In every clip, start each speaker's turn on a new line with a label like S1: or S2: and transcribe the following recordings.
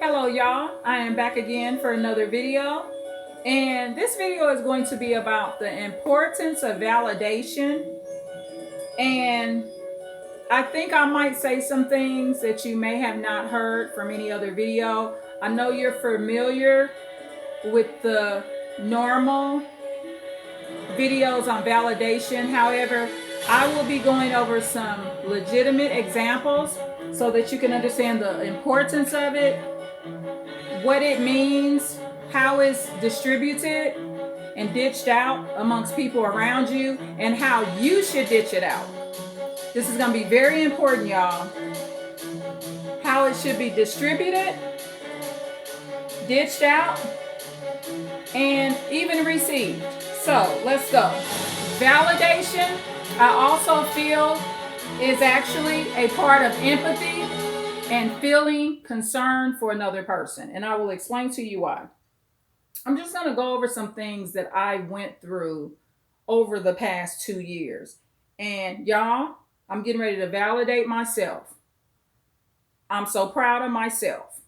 S1: Hello y'all, I am back again for another video, and this video is going to be about the importance of validation. And I think I might say some things that you may have not heard from any other video. I know you're familiar with the normal videos on validation. However, I will be going over some legitimate examples so that you can understand the importance of it, what it means, how it's distributed and ditched out amongst people around you, and how you should ditch it out. This is going to be very important, y'all. How it should be distributed, ditched out, and even received. So let's go. Validation, I also feel, is actually a part of empathy and feeling concern for another person. And I will explain to you why. I'm just going to go over some things that I went through over the past 2 years. And y'all, I'm getting ready to validate myself. I'm so proud of myself.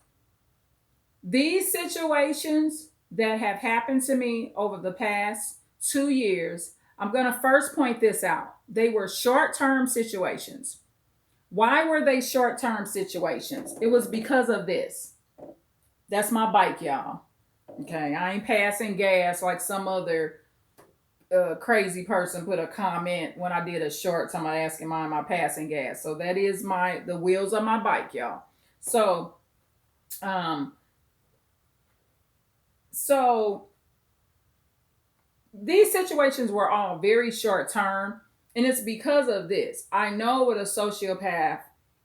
S1: These situations that have happened to me over the past 2 years, I'm going to first point this out. They were short-term situations. Why were they short-term situations? It was because of this. That's my bike, y'all. Okay, I ain't passing gas like some other crazy person put a comment when I did a short time asking why am I passing gas. So that is the wheels of my bike, y'all. So um so these situations were all very short term, and it's because of this. I know what a sociopath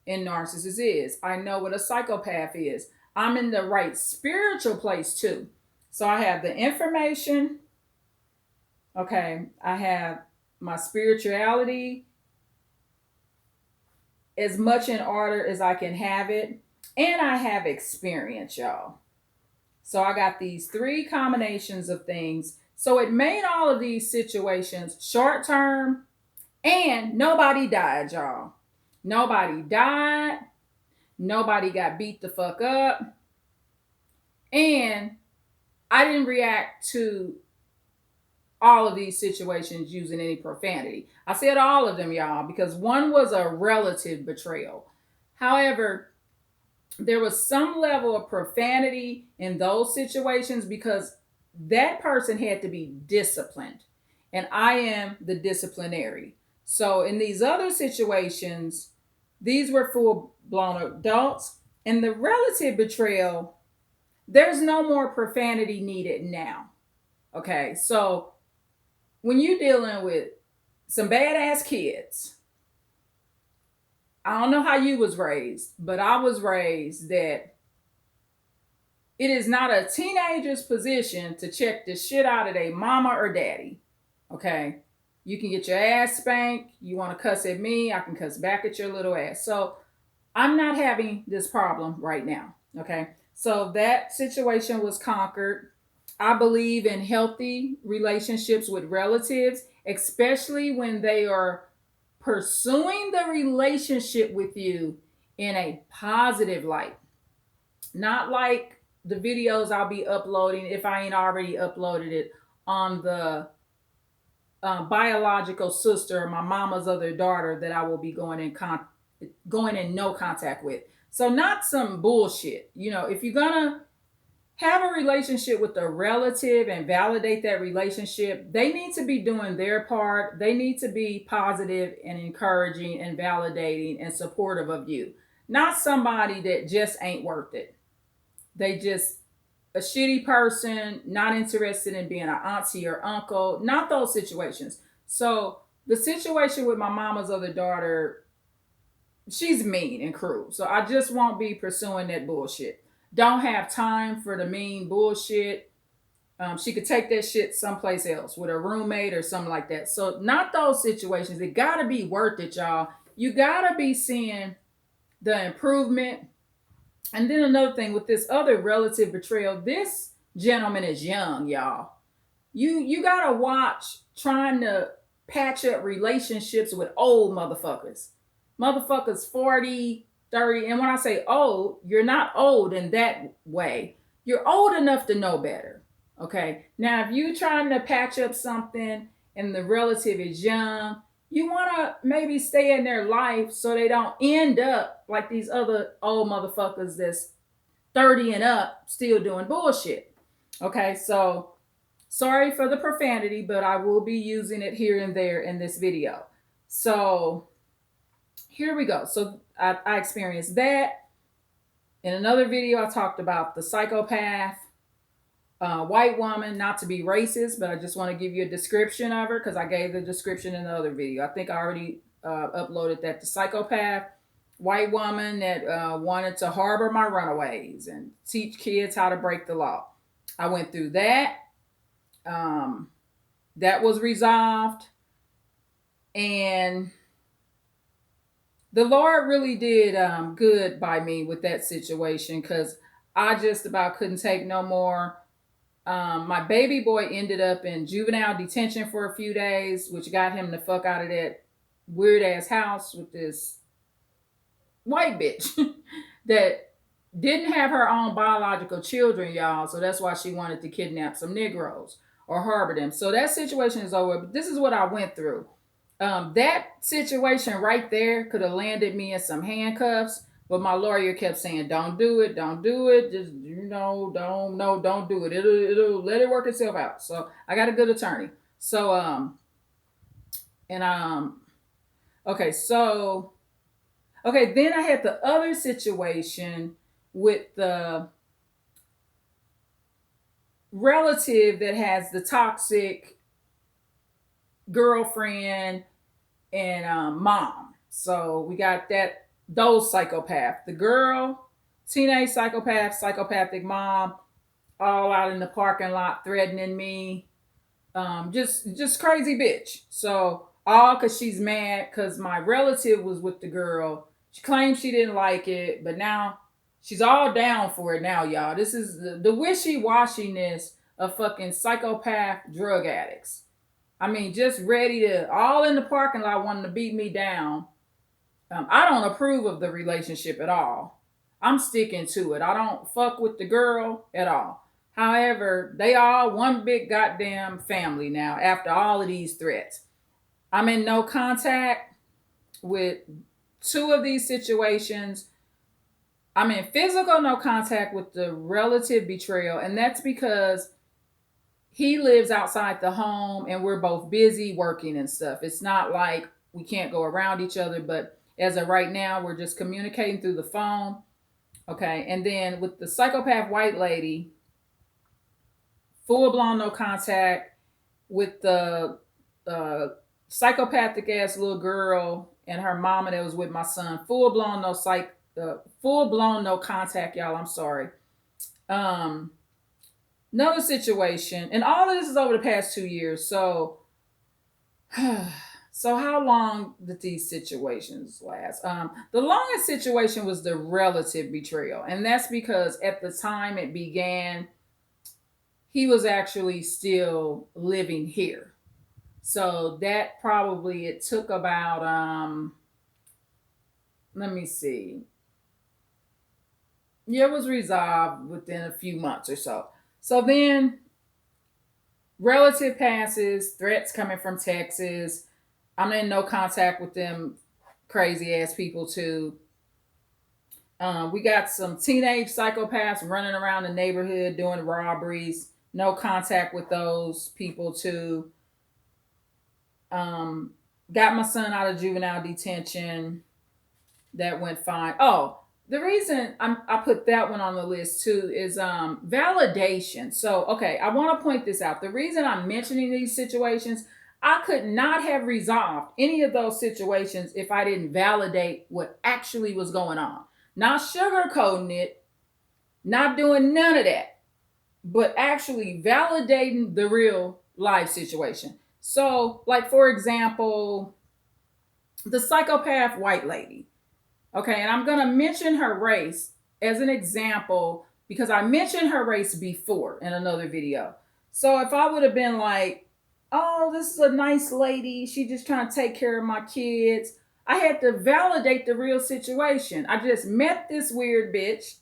S1: and narcissist is. I know what a psychopath is. I'm in the right spiritual place too. So I have the information. Okay, I have my spirituality as much in order as I can have it, and I have experience, y'all. So I got these three combinations of things. So it made all of these situations short term, and nobody died, y'all. Nobody died. Nobody got beat the fuck up. And I didn't react to all of these situations using any profanity. I said all of them, y'all, because one was a relative betrayal. However, there was some level of profanity in those situations because that person had to be disciplined, and I am the disciplinary. So in these other situations, these were full blown adults. And the relative betrayal, there's no more profanity needed now. Okay, so when you're dealing with some badass kids, I don't know how you was raised, but I was raised that it is not a teenager's position to check the shit out of their mama or daddy. Okay. You can get your ass spanked. You want to cuss at me, I can cuss back at your little ass. So I'm not having this problem right now. Okay. So that situation was conquered. I believe in healthy relationships with relatives, especially when they are pursuing the relationship with you in a positive light. Not like the videos I'll be uploading, if I ain't already uploaded it, on the biological sister or my mama's other daughter that I will be going in no contact with. So not some bullshit. If you're gonna have a relationship with a relative and validate that relationship, they need to be doing their part. They need to be positive and encouraging and validating and supportive of you. Not somebody that just ain't worth it. They just a shitty person, not interested in being an auntie or uncle, not those situations. So the situation with my mama's other daughter, she's mean and cruel. So I just won't be pursuing that bullshit. Don't have time for the mean bullshit. She could take that shit someplace else with a roommate or something like that. So not those situations. It gotta be worth it, y'all. You gotta be seeing the improvement. And then another thing with this other relative betrayal, this gentleman is young, y'all. You gotta watch trying to patch up relationships with old motherfuckers. Motherfuckers 40, 30. And when I say old, you're not old in that way. You're old enough to know better. Okay. Now, if you're trying to patch up something and the relative is young, you want to maybe stay in their life so they don't end up like these other old motherfuckers that's 30 and up still doing bullshit. Okay. So sorry for the profanity, but I will be using it here and there in this video. So here we go. So I experienced that. In another video, I talked about the psychopath, white woman, not to be racist, but I just want to give you a description of her because I gave the description in the other video. I think I already uploaded that. The psychopath, white woman that wanted to harbor my runaways and teach kids how to break the law. I went through that. That was resolved. And the Lord really did good by me with that situation because I just about couldn't take no more. My baby boy ended up in juvenile detention for a few days, which got him the fuck out of that weird ass house with this white bitch that didn't have her own biological children, y'all. So that's why she wanted to kidnap some Negroes or harbor them. So that situation is over. But this is what I went through. That situation right there could have landed me in some handcuffs, but my lawyer kept saying, "Don't do it, don't do it. Just don't do it. It'll let it work itself out." So I got a good attorney. So then I had the other situation with the relative that has the toxic girlfriend and mom. So we got those psychopaths. The girl, teenage psychopath, psychopathic mom, all out in the parking lot threatening me. Just crazy bitch. So all because she's mad because my relative was with the girl. She claimed she didn't like it, but now she's all down for it now, y'all. This is the wishy-washiness of fucking psychopath drug addicts. I mean, just ready to, all in the parking lot wanting to beat me down. I don't approve of the relationship at all. I'm sticking to it. I don't fuck with the girl at all. However, they all one big goddamn family now after all of these threats. I'm in no contact with two of these situations. I'm in physical no contact with the relative betrayal, and that's because he lives outside the home and we're both busy working and stuff. It's not like we can't go around each other, but as of right now, we're just communicating through the phone. Okay. And then with the psychopath white lady, full blown no contact. With the psychopathic ass little girl and her mama that was with my son, full blown no contact, y'all. I'm sorry. Another situation, and all of this is over the past 2 years. So how long did these situations last? The longest situation was the relative betrayal. And that's because at the time it began, he was actually still living here. So that probably, it took about, let me see. Yeah, it was resolved within a few months or so. So then relative passes, threats coming from Texas. I'm in no contact with them crazy ass people too. We got some teenage psychopaths running around the neighborhood doing robberies. No contact with those people too. Got my son out of juvenile detention. That went fine. Oh, the reason I put that one on the list too is validation. So, okay, I want to point this out. The reason I'm mentioning these situations, I could not have resolved any of those situations if I didn't validate what actually was going on. Not sugarcoating it, not doing none of that, but actually validating the real life situation. So, like, for example, the psychopath white lady. Okay, and I'm going to mention her race as an example because I mentioned her race before in another video. So if I would have been like, oh, this is a nice lady, she just trying to take care of my kids, I had to validate the real situation. I just met this weird bitch.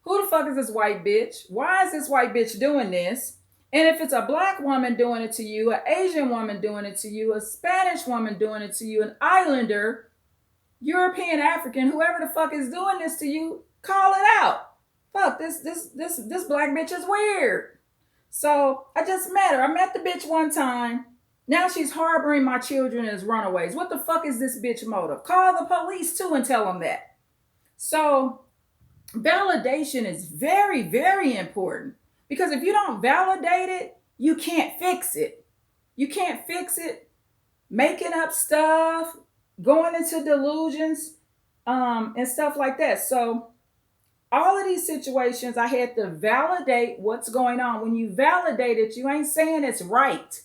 S1: Who the fuck is this white bitch? Why is this white bitch doing this? And if it's a black woman doing it to you, an Asian woman doing it to you, a Spanish woman doing it to you, an islander, European, African, whoever the fuck is doing this to you, call it out. Fuck, this black bitch is weird. So I just met her. I met the bitch one time. Now she's harboring my children as runaways. What the fuck is this bitch motive? Call the police too and tell them that. So validation is very, very important, because if you don't validate it, you can't fix it. You can't fix it making up stuff, going into delusions, and stuff like that. So all of these situations, I had to validate what's going on. When you validate it, you ain't saying it's right.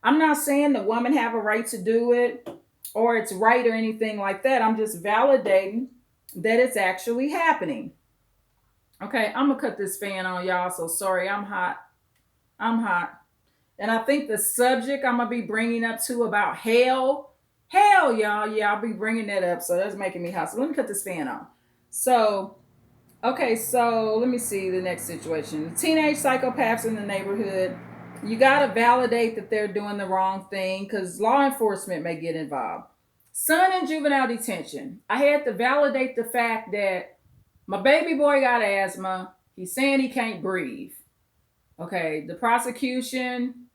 S1: I'm not saying the woman have a right to do it or it's right or anything like that. I'm just validating that it's actually happening. Okay, I'm gonna cut this fan on, y'all. So sorry, I'm hot. I'm hot. And I think the subject I'm gonna be bringing up too about hell, y'all. Yeah, I'll be bringing that up. So that's making me hot. So let me cut this fan on. So, okay, so let me see the next situation. Teenage psychopaths in the neighborhood. You gotta validate that they're doing the wrong thing, because law enforcement may get involved. Son in juvenile detention. I had to validate the fact that my baby boy got asthma. He's saying he can't breathe. Okay, the prosecution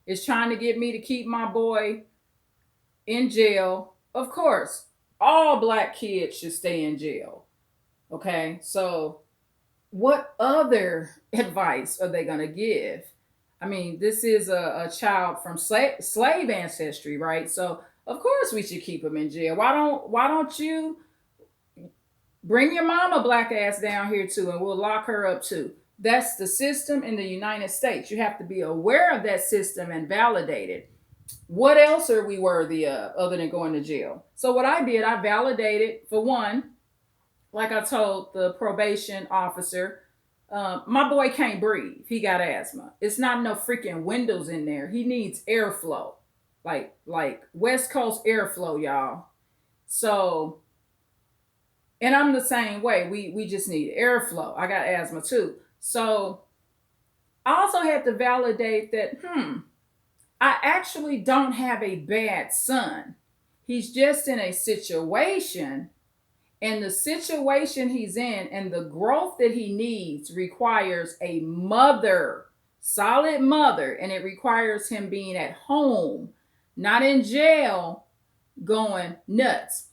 S1: is trying to get me to keep my boy in jail. Of course, all black kids should stay in jail. Okay, so what other advice are they going to give? I mean, this is a child from slave ancestry, right? So of course we should keep him in jail. Why don't you bring your mama black ass down here too, and we'll lock her up too? That's the system in the United States. You have to be aware of that system and validate it. What else are we worthy of other than going to jail? So what I did, I validated, for one, like I told the probation officer, my boy can't breathe. He got asthma. It's not no freaking windows in there. He needs airflow, like West Coast airflow, y'all. So, and I'm the same way. We just need airflow. I got asthma too. So I also had to validate that, I actually don't have a bad son. He's just in a situation, and the situation he's in and the growth that he needs requires a mother, solid mother, and it requires him being at home, not in jail, going nuts.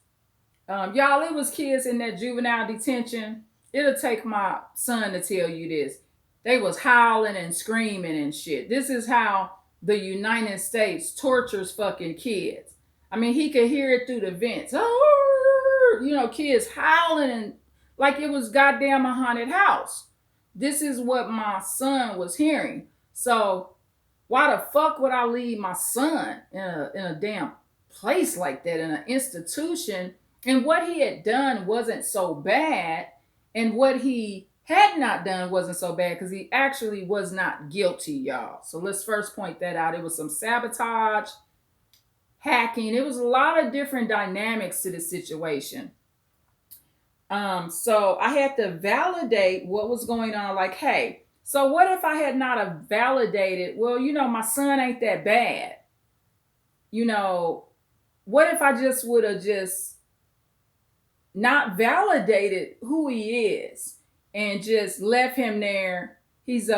S1: Y'all, it was kids in that juvenile detention. It'll take my son to tell you this. They was howling and screaming and shit. This is how the United States tortures fucking kids. I mean, he could hear it through the vents. Kids howling and like it was goddamn a haunted house. This is what my son was hearing. So why the fuck would I leave my son in a damn place like that, in an institution? And what he had done wasn't so bad, and what he had not done wasn't so bad, because he actually was not guilty, y'all. So let's first point that out. It was some sabotage, hacking. It was a lot of different dynamics to the situation. So I had to validate what was going on. Like, hey, so what if I had not have validated, well, my son ain't that bad. What if I just would have just not validated who he is and just left him there? He's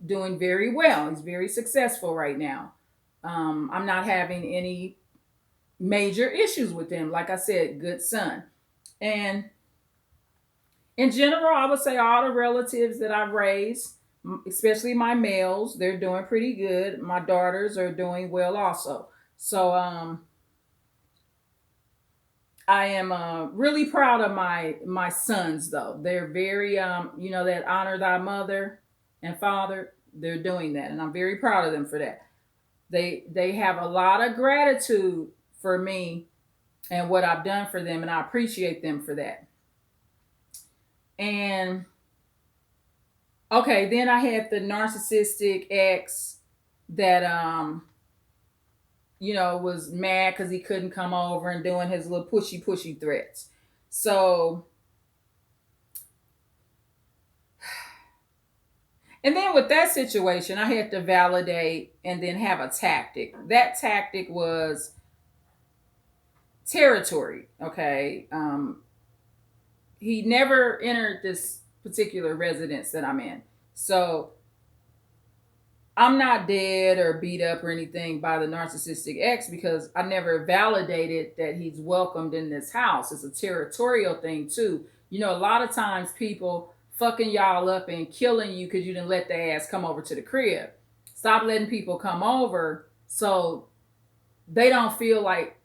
S1: doing very well. He's very successful right now. I'm not having any major issues with him. Like I said, good son. And in general, I would say all the relatives that I've raised, especially my males, they're doing pretty good. My daughters are doing well also. So I am really proud of my sons, though. They're very that honor thy mother and father. They're doing that, and I'm very proud of them for that. They have a lot of gratitude for me and what I've done for them, and I appreciate them for that. And okay, then I had the narcissistic ex that was mad because he couldn't come over and doing his little pushy threats. So, and then with that situation, I had to validate and then have a tactic. That tactic was territory. Okay. He never entered this particular residence that I'm in. So I'm not dead or beat up or anything by the narcissistic ex because I never validated that he's welcomed in this house. It's a territorial thing too. A lot of times people fucking y'all up and killing you because you didn't let their ass come over to the crib. Stop letting people come over so they don't feel like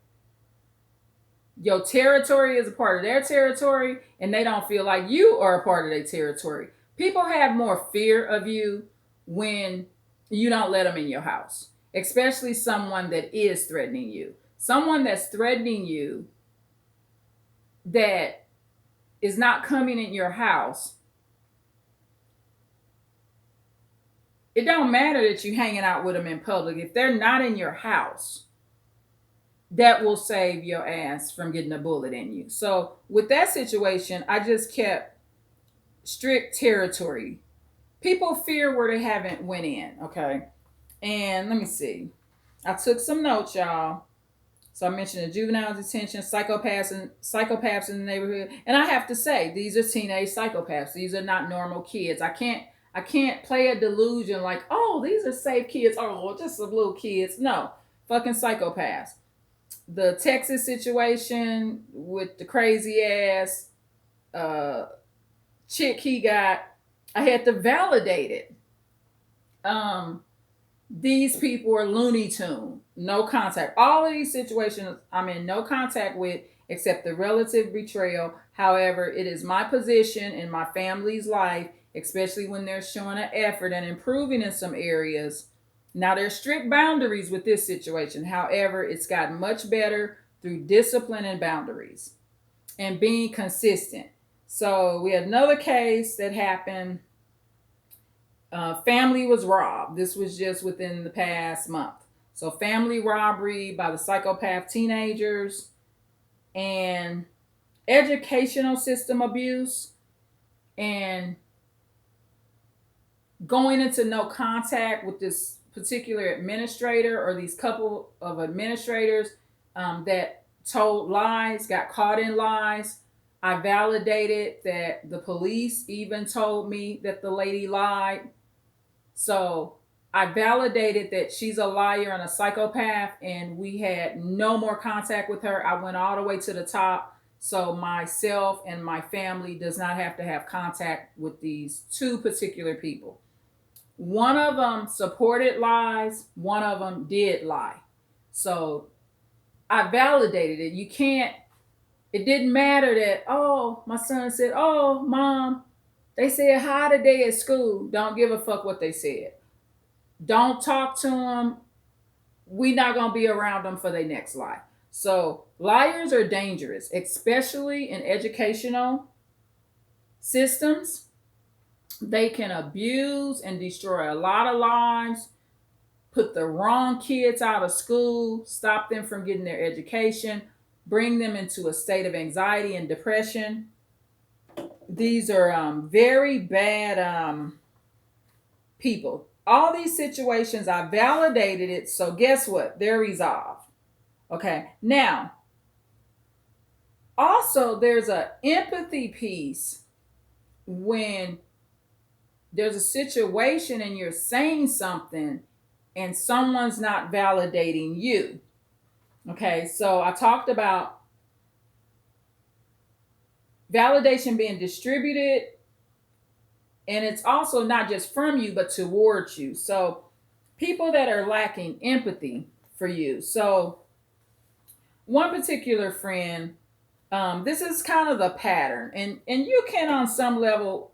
S1: your territory is a part of their territory and they don't feel like you are a part of their territory. People have more fear of you when you don't let them in your house, especially someone that is threatening you. Someone that's threatening you that is not coming in your house. It don't matter that you're hanging out with them in public. If they're not in your house, that will save your ass from getting a bullet in you. So with that situation, I just kept strict territory. People fear where they haven't went in, okay? And let me see. I took some notes, y'all. So I mentioned the juvenile detention, psychopaths in the neighborhood. And I have to say, these are teenage psychopaths. These are not normal kids. I can't play a delusion like, oh, these are safe kids. Oh, just some little kids. No, fucking psychopaths. The Texas situation with the crazy ass chick he got, I had to validate it. These people are Looney Tune, no contact. All of these situations I'm in no contact with except the relative betrayal. However, it is my position in my family's life, especially when they're showing an effort and improving in some areas. Now, there's strict boundaries with this situation. However, it's gotten much better through discipline and boundaries and being consistent. So we had another case that happened. Family was robbed. This was just within the past month. So family robbery by the psychopath teenagers and educational system abuse and going into no contact with this particular administrator or these couple of administrators that told lies, got caught in lies. I validated that the police even told me that the lady lied. So I validated that she's a liar and a psychopath, and we had no more contact with her. I went all the way to the top. So myself and my family does not have to have contact with these two particular people. One of them supported lies. One of them did lie. So I validated it. It didn't matter that, oh, my son said, oh, mom, they said hi today at school. Don't give a fuck what they said. Don't talk to them. We're not going to be around them for their next lie. So liars are dangerous, especially in educational systems. They can abuse and destroy a lot of lives, put the wrong kids out of school, stop them from getting their education, bring them into a state of anxiety and depression. These are very bad people. All these situations, I validated it. So guess what? They're resolved. Okay. Now, also there's an empathy piece when there's a situation and you're saying something and someone's not validating you. Okay. So I talked about validation being distributed. And it's also not just from you, but towards you. So people that are lacking empathy for you. So one particular friend, this is kind of the pattern. And you can, on some level,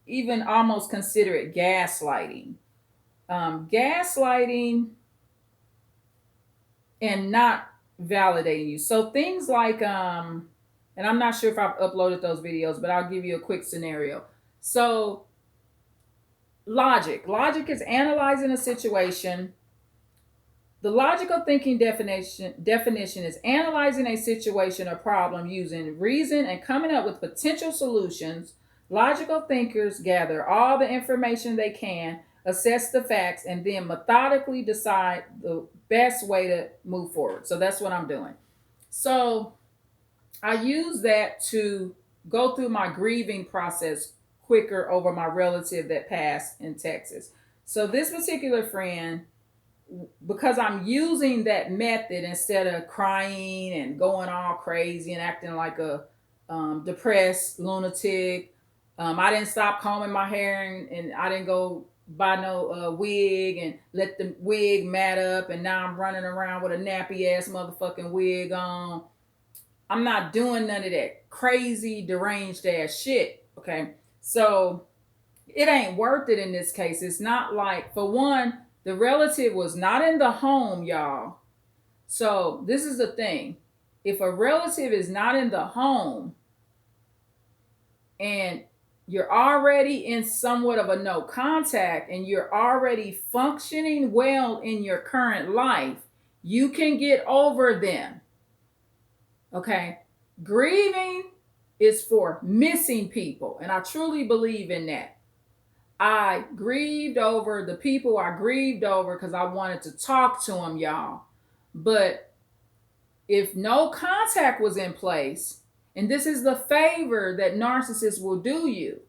S1: even almost consider it gaslighting. Gaslighting and not validating you. So things like, and I'm not sure if I've uploaded those videos, but I'll give you a quick scenario. So logic is analyzing a situation, The logical thinking definition is analyzing a situation or problem using reason and coming up with potential solutions. Logical thinkers gather all the information they can, assess the facts, and then methodically decide the best way to move forward. So that's what I'm doing. So I use that to go through my grieving process quicker over my relative that passed in Texas. So this particular friend, because I'm using that method instead of crying and going all crazy and acting like a depressed lunatic. I didn't stop combing my hair, and I didn't go buy no wig and let the wig mat up, and now I'm running around with a nappy ass motherfucking wig on. I'm not doing none of that crazy deranged ass shit. Okay, so it ain't worth it in this case. It's not like, for one, the relative was not in the home, y'all. So this is the thing. If a relative is not in the home and you're already in somewhat of a no contact and you're already functioning well in your current life, you can get over them. Okay? Grieving is for missing people, and I truly believe in that. I grieved over the people I grieved over because I wanted to talk to them, y'all. But if no contact was in place, and this is the favor that narcissists will do you,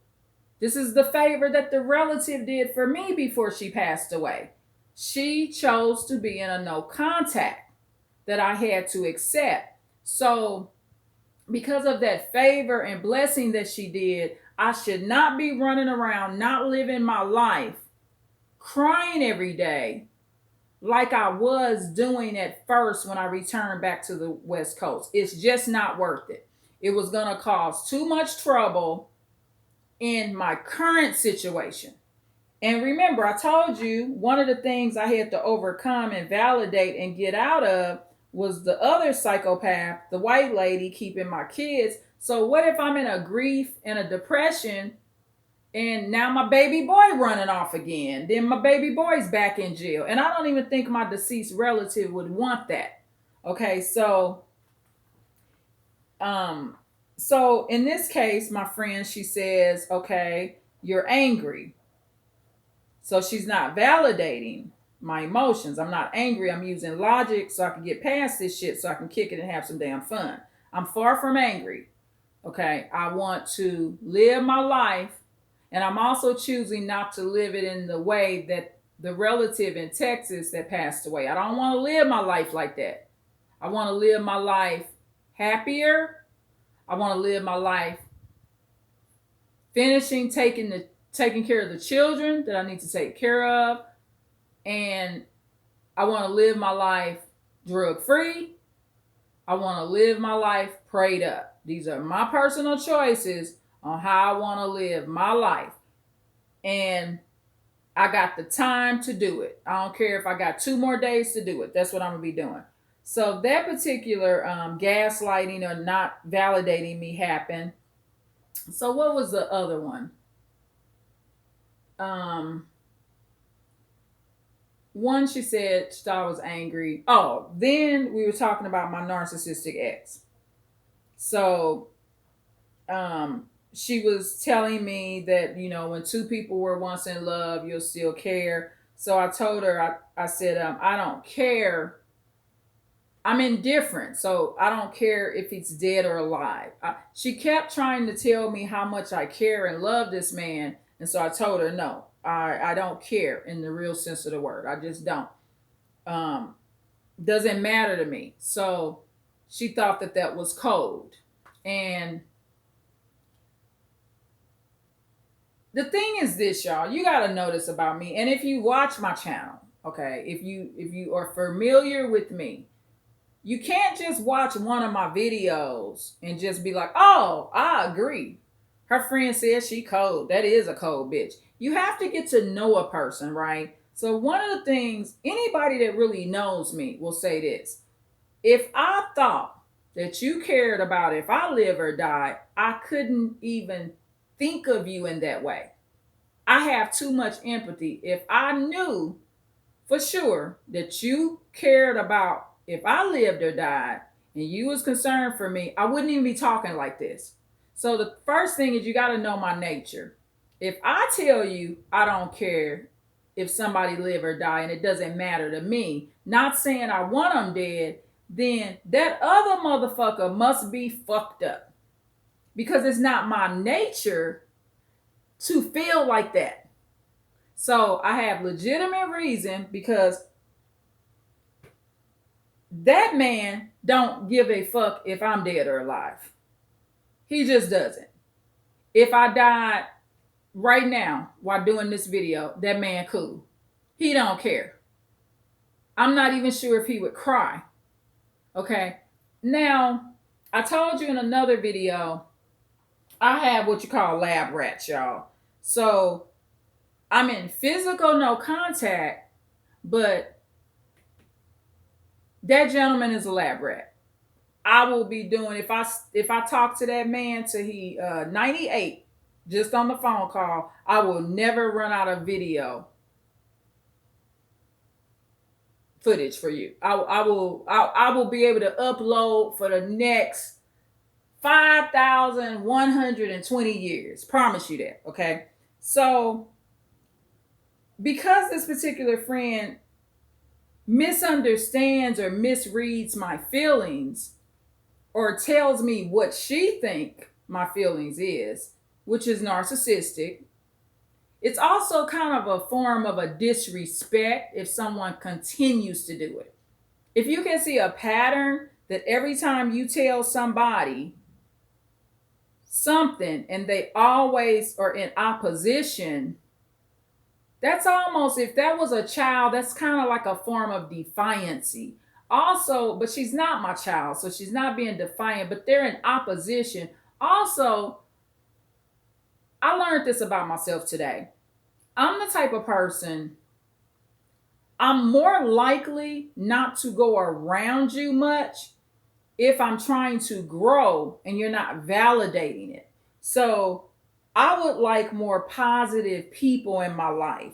S1: this is the favor that the relative did for me before she passed away. She chose to be in a no contact that I had to accept. So, because of that favor and blessing that she did, I should not be running around, not living my life, crying every day like I was doing at first when I returned back to the West Coast. It's just not worth it. It was going to cause too much trouble in my current situation. And remember, I told you one of the things I had to overcome and validate and get out of was the other psychopath, the white lady, keeping my kids. So what if I'm in a grief and a depression and now my baby boy running off again? Then my baby boy's back in jail. And I don't even think my deceased relative would want that. Okay, so in this case, my friend, she says, okay, you're angry. So she's not validating my emotions. I'm not angry. I'm using logic so I can get past this shit so I can kick it and have some damn fun. I'm far from angry. Okay. I want to live my life, and I'm also choosing not to live it in the way that the relative in Texas that passed away. I don't want to live my life like that. I want to live my life happier. I want to live my life finishing taking care of the children that I need to take care of. And I want to live my life drug free. I want to live my life prayed up. These are my personal choices on how I want to live my life. And I got the time to do it. I don't care if I got 2 more days to do it. That's what I'm going to be doing. So that particular gaslighting or not validating me happened. So what was the other one? One, she said she thought I was angry. Oh, then we were talking about my narcissistic ex. So she was telling me that, when 2 people were once in love, you'll still care. So I told her, I said, I don't care. I'm indifferent. So I don't care if he's dead or alive. She kept trying to tell me how much I care and love this man. And so I told her, no, I don't care in the real sense of the word. I just don't. Doesn't matter to me. So she thought that was cold. And the thing is this, y'all, you got to know this about me. And if you watch my channel, okay, if you are familiar with me, you can't just watch one of my videos and just be like, oh, I agree. Her friend says she cold. That is a cold bitch. You have to get to know a person, right? So one of the things, anybody that really knows me will say this. If I thought that you cared about if I live or die, I couldn't even think of you in that way. I have too much empathy. If I knew for sure that you cared about if I lived or died and you was concerned for me, I wouldn't even be talking like this. So the first thing is you got to know my nature. If I tell you I don't care if somebody live or die and it doesn't matter to me, not saying I want them dead, then that other motherfucker must be fucked up because it's not my nature to feel like that. So I have legitimate reason because that man don't give a fuck if I'm dead or alive. He just doesn't. If I died right now while doing this video, that man cool. He don't care. I'm not even sure if he would cry. Okay. Now, I told you in another video, I have what you call lab rats, y'all. So I'm in physical no contact, but that gentleman is a lab rat. I will be doing if I talk to that man till he 98 just on the phone call, I will never run out of video footage for you. I will be able to upload for the next 5,120 years. Promise you that, okay? So because this particular friend misunderstands or misreads my feelings or tells me what she think my feelings is, which is narcissistic, it's also kind of a form of a disrespect if someone continues to do it. If you can see a pattern that every time you tell somebody something and they always are in opposition, that's almost, if that was a child, that's kind of like a form of defiancy. Also, but she's not my child, so she's not being defiant, but they're in opposition. Also, I learned this about myself today. I'm the type of person, I'm more likely not to go around you much if I'm trying to grow and you're not validating it. So I would like more positive people in my life.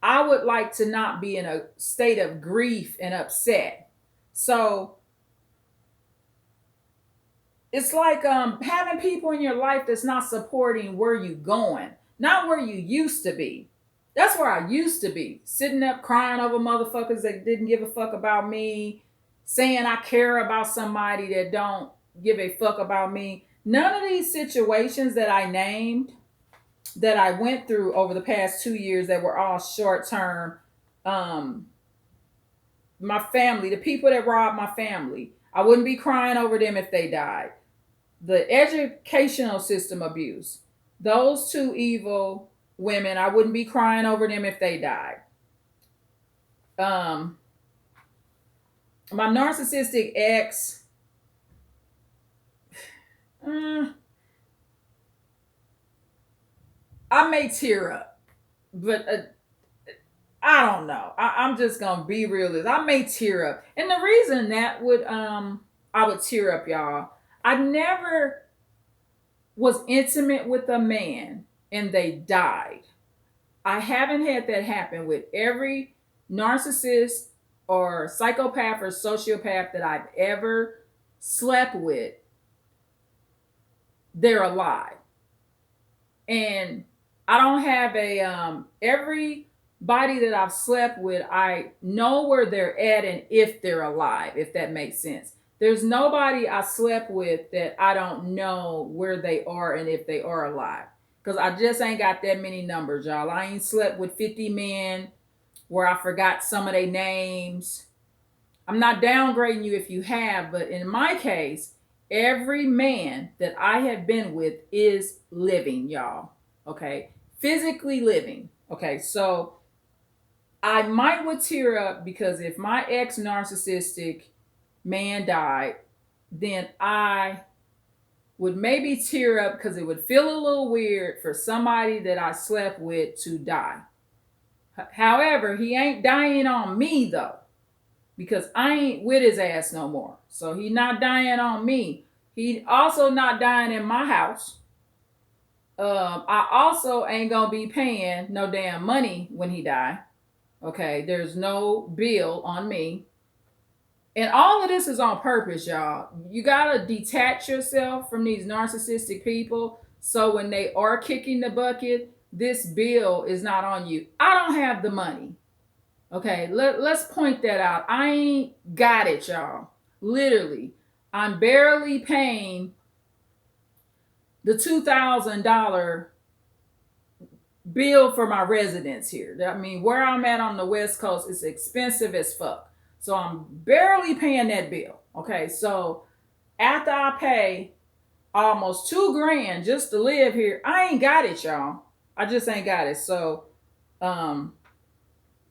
S1: I would like to not be in a state of grief and upset. So it's like having people in your life that's not supporting where you're going, not where you used to be. That's where I used to be, sitting up crying over motherfuckers that didn't give a fuck about me, saying I care about somebody that don't give a fuck about me. None of these situations that I named that I went through over the past 2 years that were all short term, my family, the people that robbed my family, I wouldn't be crying over them if they died. The educational system abuse, those two evil women, I wouldn't be crying over them if they died. My narcissistic ex, I may tear up, but I don't know. I'm just gonna be realistic. I may tear up, and the reason that would I would tear up, y'all. I never was intimate with a man and they died. I haven't had that happen with every narcissist or psychopath or sociopath that I've ever slept with. They're alive, and I don't have a everybody that I've slept with, I know where they're at and if they're alive, if that makes sense. There's nobody I slept with that I don't know where they are and if they are alive. Because I just ain't got that many numbers, y'all. I ain't slept with 50 men where I forgot some of their names. I'm not downgrading you if you have, but in my case, every man that I have been with is living, y'all. Okay? Physically living. Okay, so I might would tear up because if my ex narcissistic man died, then I would maybe tear up because it would feel a little weird for somebody that I slept with to die. However, he ain't dying on me though, because I ain't with his ass no more. So he not dying on me. He also not dying in my house. I also ain't gonna be paying no damn money when he die. Okay, there's no bill on me. And all of this is on purpose, y'all. You gotta detach yourself from these narcissistic people so when they are kicking the bucket, this bill is not on you. I don't have the money. Okay, let's point that out. I ain't got it, y'all. Literally, I'm barely paying the $2,000 bill for my residence here. I mean, where I'm at on the West Coast is expensive as fuck. So I'm barely paying that bill. Okay, so after I pay almost 2 grand just to live here, I ain't got it, y'all. I just ain't got it. So um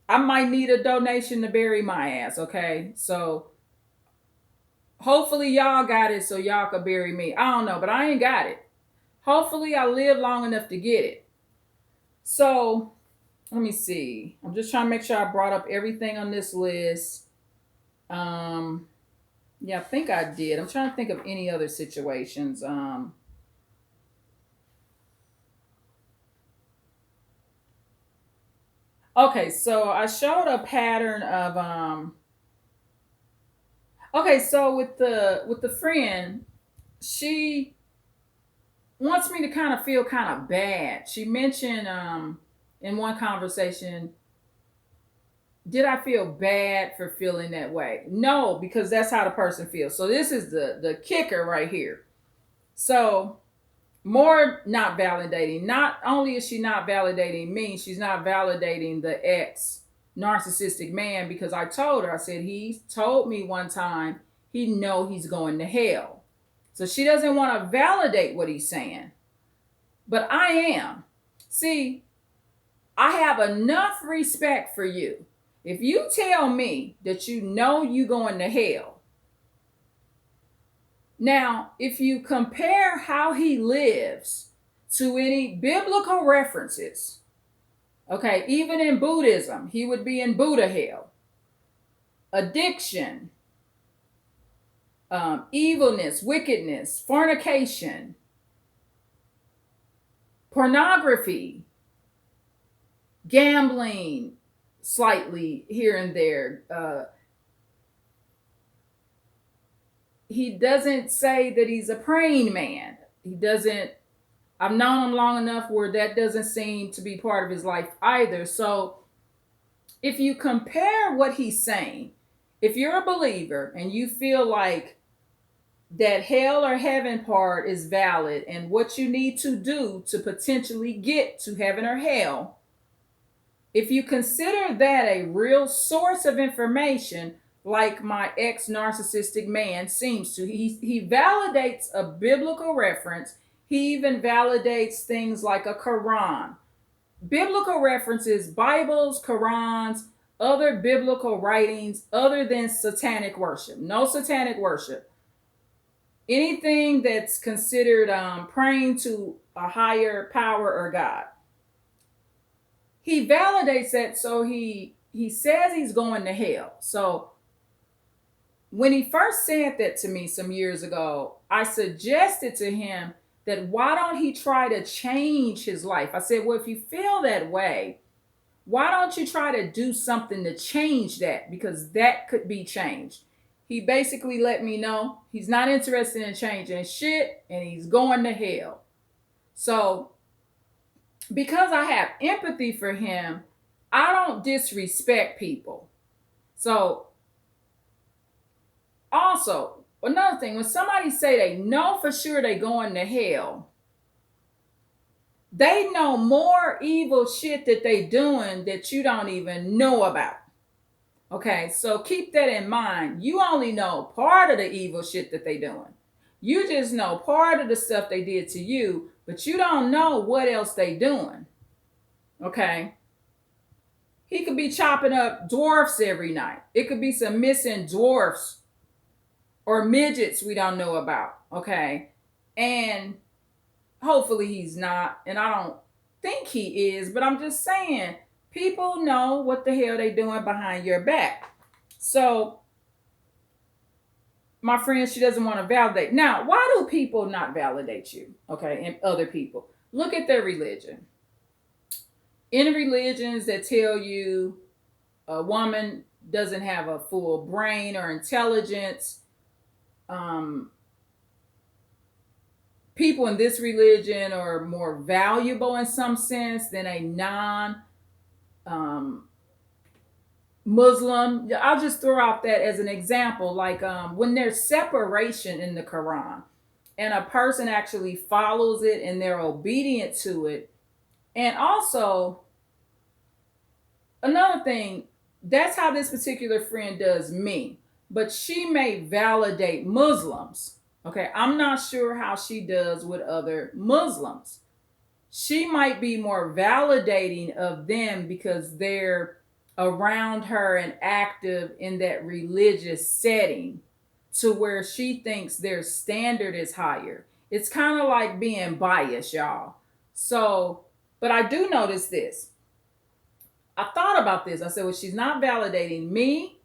S1: I might need a donation to bury my ass. Okay, so hopefully y'all got it so y'all could bury me. I don't know, but I ain't got it. Hopefully I live long enough to get it. So let me see. I'm just trying to make sure I brought up everything on this list. Yeah, I think I did. I'm trying to think of any other situations. Okay, so I showed a pattern of okay, so with the friend, she wants me to kind of feel kind of bad. She mentioned in one conversation, did I feel bad for feeling that way? No, because that's how the person feels. So this is the kicker right here. So more not validating. Not only is she not validating me, she's not validating the ex narcissistic man because I told her, I said, he told me one time he know he's going to hell. So she doesn't want to validate what he's saying. But I am. See, I have enough respect for you. If you tell me that you know you going to hell, now, if you compare how he lives to any biblical references, okay, even in Buddhism, he would be in Buddha hell. Addiction, evilness, wickedness, fornication, pornography, gambling, slightly here and there. He doesn't say that he's a praying man. He doesn't. I've known him long enough where that doesn't seem to be part of his life either. So if you compare what he's saying, if you're a believer and you feel like that hell or heaven part is valid and what you need to do to potentially get to heaven or hell, if you consider that a real source of information, like my ex narcissistic man seems to, he validates a biblical reference. He even validates things like a Quran. Biblical references, Bibles, Qurans, other biblical writings other than satanic worship. No satanic worship. Anything that's considered praying to a higher power or God. He validates that, so he says he's going to hell. So when he first said that to me some years ago, I suggested to him that why don't he try to change his life? I said, well, if you feel that way, why don't you try to do something to change that? Because that could be changed. He basically let me know he's not interested in changing shit and he's going to hell. So because I have empathy for him, I don't disrespect people. So also, another thing, when somebody say they know for sure they going to hell, they know more evil shit that they doing that you don't even know about. Okay, so keep that in mind. You only know part of the evil shit that they doing. You just know part of the stuff they did to you, but you don't know what else they doing. Okay? He could be chopping up dwarfs every night. It could be some missing dwarfs or midgets we don't know about. Okay? And hopefully he's not, and I don't think he is, but I'm just saying, people know what the hell they doing behind your back. So my friend, she doesn't want to validate. Now, why do people not validate you? Okay, and other people. Look at their religion. In religions that tell you a woman doesn't have a full brain or intelligence. Um, People in this religion are more valuable in some sense than a non um, Muslim. I'll just throw out that as an example. Like when there's separation in the Quran and a person actually follows it and they're obedient to it. And also, another thing, that's how this particular friend does me. But she may validate Muslims. Okay, I'm not sure how she does with other Muslims. She might be more validating of them because they're around her and active in that religious setting to where she thinks their standard is higher. It's kind of like being biased, y'all. So, but I do notice this. I thought about this. I said, well, she's not validating me,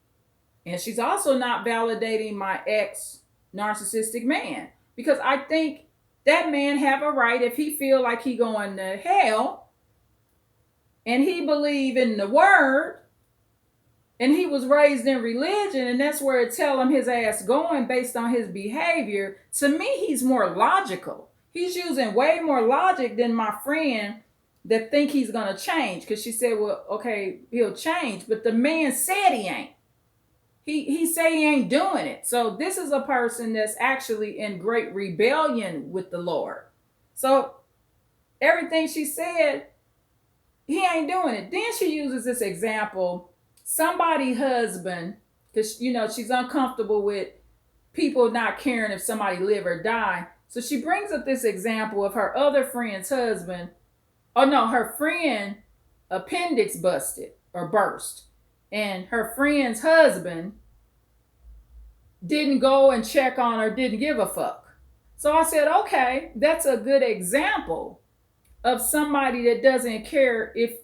S1: and she's also not validating my ex narcissistic man. Because I think that man have a right, if he feel like he going to hell and he believe in the word and he was raised in religion and that's where it tell him his ass going based on his behavior. To me, he's more logical. He's using way more logic than my friend that think he's going to change. Because she said, well, okay, he'll change. But the man said he ain't. He say he ain't doing it. So this is a person that's actually in great rebellion with the Lord. So everything she said, he ain't doing it. Then she uses this example, somebody husband, because she's uncomfortable with people not caring if somebody live or die. So she brings up this example of her other friend's husband. Oh no, her friend appendix busted or burst. And her friend's husband didn't go and check on her, didn't give a fuck. So I said, okay, that's a good example of somebody that doesn't care if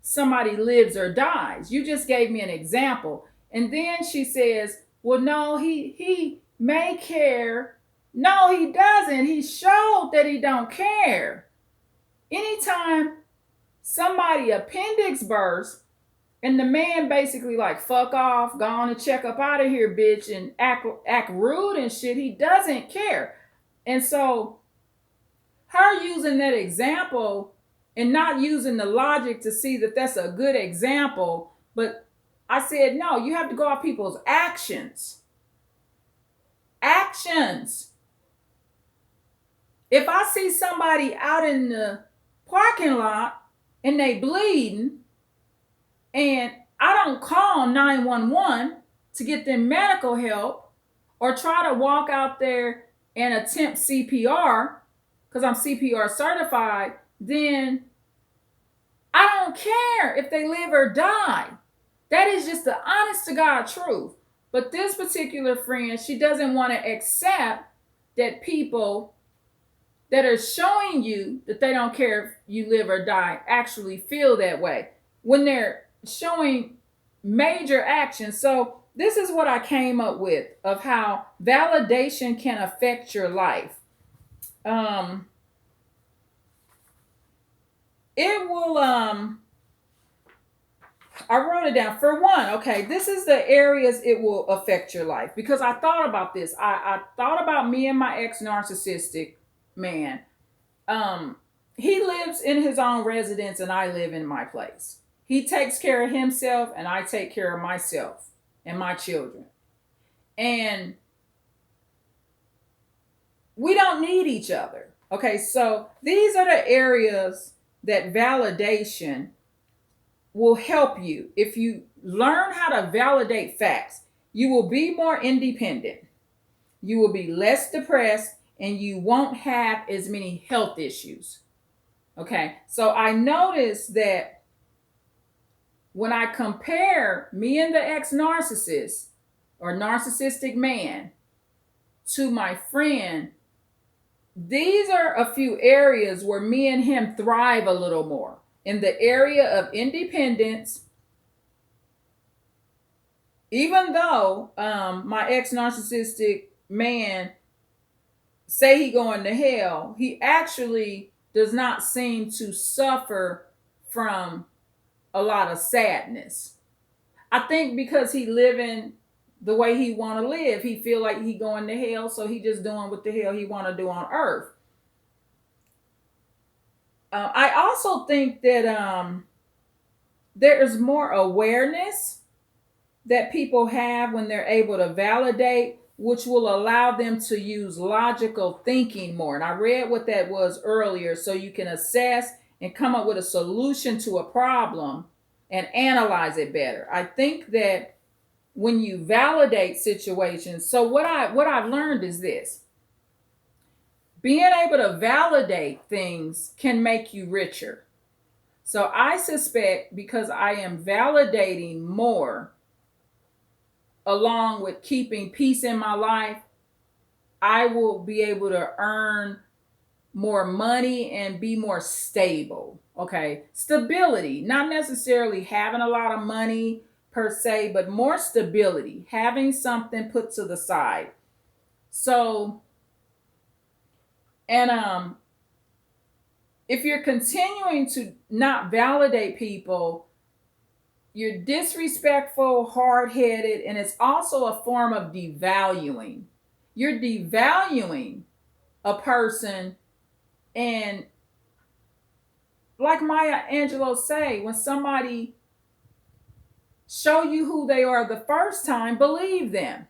S1: somebody lives or dies. You just gave me an example. And then she says, well, no, he may care. No, he doesn't. He showed that he don't care. Anytime somebody appendix bursts, and the man basically like, fuck off, go on and check up out of here, bitch, and act rude and shit. He doesn't care. And so her using that example and not using the logic to see that that's a good example. But I said, no, you have to go off people's actions. Actions. If I see somebody out in the parking lot and they bleeding, and I don't call 911 to get them medical help or try to walk out there and attempt CPR because I'm CPR certified, then I don't care if they live or die. That is just the honest to God truth. But this particular friend, she doesn't want to accept that people that are showing you that they don't care if you live or die actually feel that way when they're showing major action. So this is what I came up with of how validation can affect your life. It will I wrote it down. For one, okay, this is the areas it will affect your life, because I thought about this. I thought about me and my ex-narcissistic man. He lives in his own residence and I live in my place. He takes care of himself and I take care of myself and my children. And we don't need each other. Okay, so these are the areas that validation will help you. If you learn how to validate facts, you will be more independent. You will be less depressed and you won't have as many health issues. Okay, so I noticed that when I compare me and the ex-narcissist or narcissistic man to my friend, these are a few areas where me and him thrive a little more. In the area of independence, even though my ex-narcissistic man say he going to hell, he actually does not seem to suffer from a lot of sadness. I think because he living the way he want to live, he feel like he going to hell, so he just doing what the hell he want to do on earth. I also think that there is more awareness that people have when they're able to validate, which will allow them to use logical thinking more. And I read what that was earlier, so you can assess and come up with a solution to a problem and analyze it better. I think that when you validate situations, so what I've learned is this: being able to validate things can make you richer. So I suspect because I am validating more along with keeping peace in my life, I will be able to earn more money and be more stable. Okay. Stability, not necessarily having a lot of money per se, but more stability, having something put to the side. So, and if you're continuing to not validate people, you're disrespectful, hard headed, and it's also a form of devaluing. You're devaluing a person, and like Maya Angelou say, when somebody show you who they are the first time, believe them.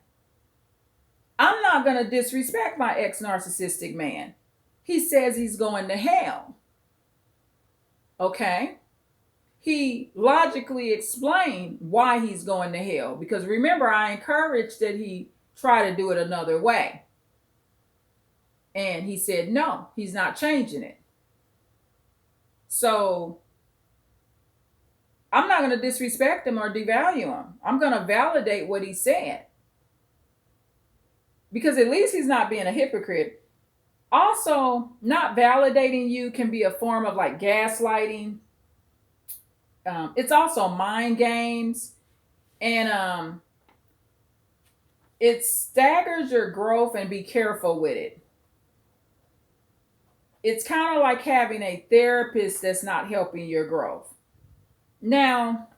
S1: I'm not going to disrespect my ex-narcissistic man. He says he's going to hell. Okay? He logically explained why he's going to hell. Because remember, I encouraged that he try to do it another way. And he said, no, he's not changing it. So I'm not going to disrespect him or devalue him. I'm going to validate what he said. Because at least he's not being a hypocrite. Also, not validating you can be a form of like gaslighting. It's also mind games. And it staggers your growth, and be careful with it. It's kind of like having a therapist that's not helping your growth. Now,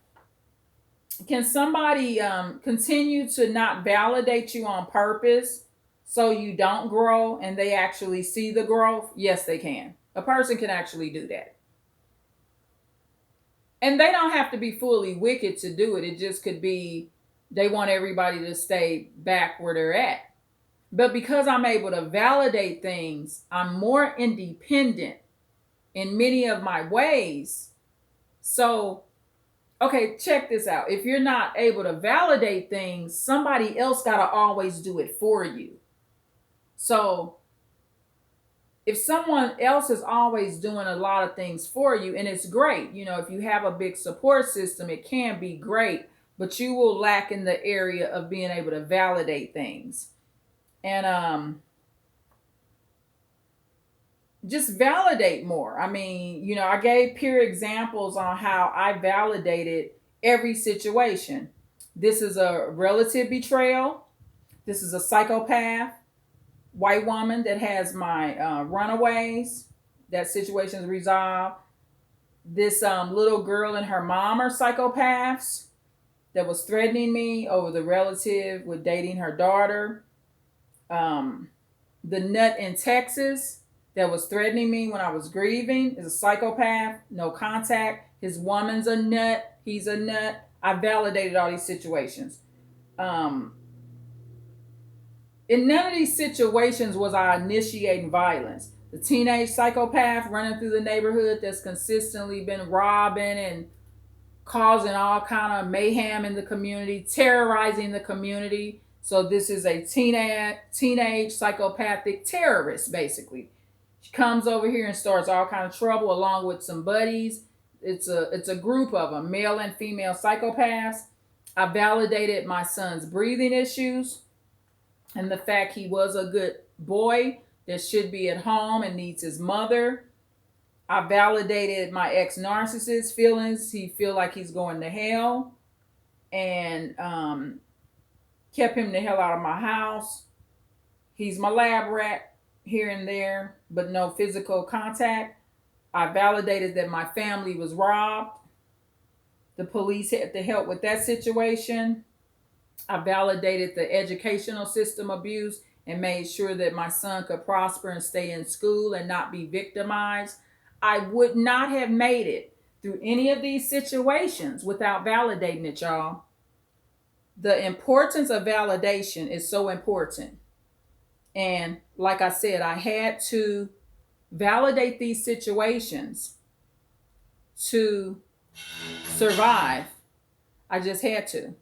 S1: can somebody continue to not validate you on purpose so you don't grow and they actually see the growth? Yes, they can. A person can actually do that. And they don't have to be fully wicked to do it. It just could be they want everybody to stay back where they're at. But because I'm able to validate things, I'm more independent in many of my ways. So, okay, check this out. If you're not able to validate things, somebody else got to always do it for you. So, if someone else is always doing a lot of things for you, and it's great, if you have a big support system, it can be great, but you will lack in the area of being able to validate things. And just validate more. I mean, I gave pure examples on how I validated every situation. This is a relative betrayal. This is a psychopath white woman that has my runaways. That situation is resolved. This little girl and her mom are psychopaths that was threatening me over the relative with dating her daughter. The nut in Texas that was threatening me when I was grieving is a psychopath, no contact. His woman's a nut. He's a nut. I validated all these situations. In none of these situations was I initiating violence. The teenage psychopath running through the neighborhood that's consistently been robbing and causing all kind of mayhem in the community, terrorizing the community. So this is a teenage psychopathic terrorist, basically. She comes over here and starts all kind of trouble along with some buddies. It's a group of them, male and female psychopaths. I validated my son's breathing issues and the fact he was a good boy that should be at home and needs his mother. I validated my ex-narcissist feelings. He feel like he's going to hell, and kept him the hell out of my house. He's my lab rat here and there, but no physical contact. I validated that my family was robbed. The police had to help with that situation. I validated the educational system abuse and made sure that my son could prosper and stay in school and not be victimized. I would not have made it through any of these situations without validating it, y'all. The importance of validation is so important. And like I said, I had to validate these situations to survive. I just had to.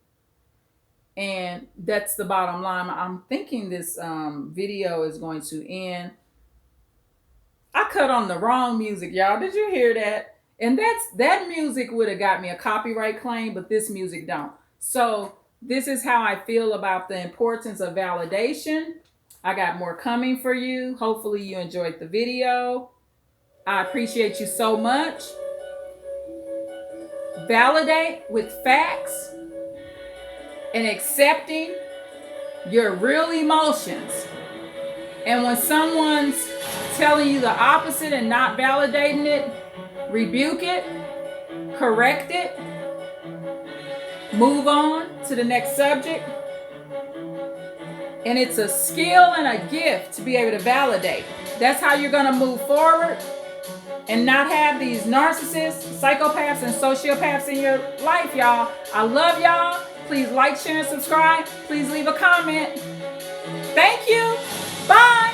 S1: And that's the bottom line. I'm thinking this video is going to end. I cut on the wrong music, y'all. Did you hear that? And that music would have got me a copyright claim, but this music don't. So this is how I feel about the importance of validation. I got more coming for you. Hopefully you enjoyed the video. I appreciate you so much. Validate with facts and accepting your real emotions. And when someone's telling you the opposite and not validating it, rebuke it, correct it, move on to the next subject. And it's a skill and a gift to be able to validate. That's how you're going to move forward and not have these narcissists, psychopaths, and sociopaths in your life, y'all. I love y'all. Please like, share, and subscribe. Please leave a comment. Thank you. Bye.